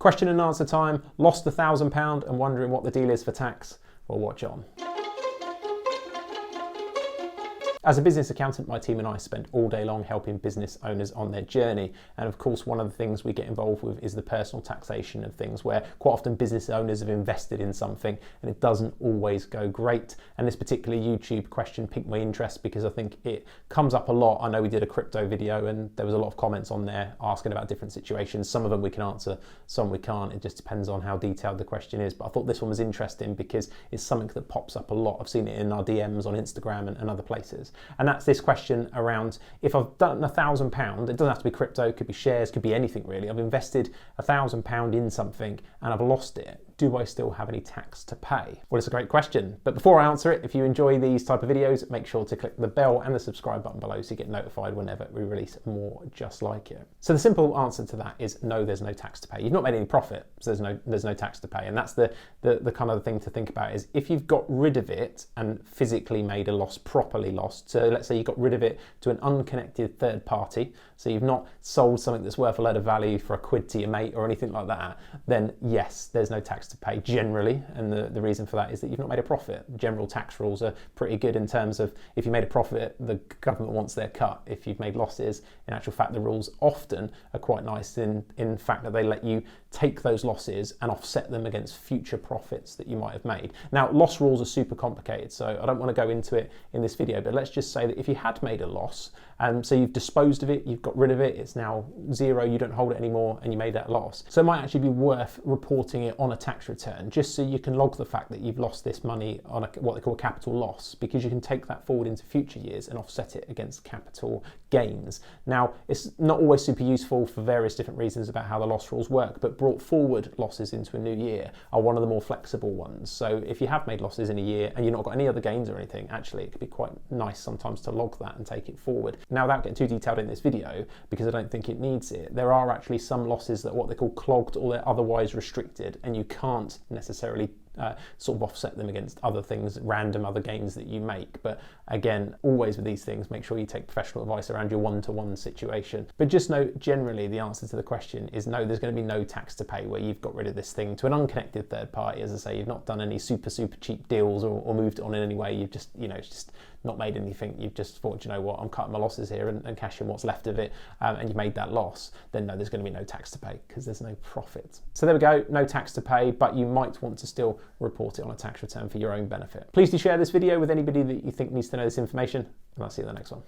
Question and answer time. Lost £1,000 and wondering what the deal is for tax? Well, watch on. As a business accountant, my team and I spend all day long helping business owners on their journey. And of course, one of the things we get involved with is the personal taxation of things, where quite often business owners have invested in something and it doesn't always go great. And this particular YouTube question piqued my interest because I think it comes up a lot. I know we did a crypto video and there was a lot of comments on there asking about different situations. Some of them we can answer, some we can't. It just depends on how detailed the question is. But I thought this one was interesting because it's something that pops up a lot. I've seen it in our DMs on Instagram and other places. And that's this question around, if I've done £1,000, it doesn't have to be crypto, it could be shares, could be anything really. I've invested £1,000 in something and I've lost it. Do I still have any tax to pay? Well, it's a great question. But before I answer it, if you enjoy these type of videos, make sure to click the bell and the subscribe button below so you get notified whenever we release more just like it. So the simple answer to that is no, there's no tax to pay. You've not made any profit, so there's no tax to pay. And that's the kind of thing to think about is if you've got rid of it and physically made a loss, properly lost. So let's say you got rid of it to an unconnected third party. So you've not sold something that's worth a load of value for a quid to your mate or anything like that, then yes, there's no tax to pay generally, and the reason for that is that you've not made a profit. General tax rules are pretty good in terms of if you made a profit, the government wants their cut. If you've made losses, in actual fact, the rules often are quite nice in fact that they let you take those losses and offset them against future profits that you might have made. Now, loss rules are super complicated, so I don't want to go into it in this video, but let's just say that if you had made a loss, so you've disposed of it, you've got rid of it, it's now zero, you don't hold it anymore, and you made that loss. So it might actually be worth reporting it on a tax return, just so you can log the fact that you've lost this money on what they call a capital loss, because you can take that forward into future years and offset it against capital gains. Now, it's not always super useful for various different reasons about how the loss rules work, but brought forward losses into a new year are one of the more flexible ones. So if you have made losses in a year and you've not got any other gains or anything, actually it could be quite nice sometimes to log that and take it forward. Now, without getting too detailed in this video, because I don't think it needs it, there are actually some losses that are what they call clogged or they're otherwise restricted, and you can't necessarily sort of offset them against other things, random other gains that you make. But again, always with these things, make sure you take professional advice around your one-to-one situation. But just know, generally, the answer to the question is no, there's going to be no tax to pay where you've got rid of this thing to an unconnected third party. As I say, you've not done any super cheap deals or moved it on in any way. You've just, it's just not made anything. You've just thought, you know what, I'm cutting my losses here and cashing what's left of it, and you've made that loss. Then no, there's going to be no tax to pay because there's no profit. So there we go, no tax to pay, but you might want to still report it on a tax return for your own benefit. Please do share this video with anybody that you think needs to know this information, and I'll see you in the next one.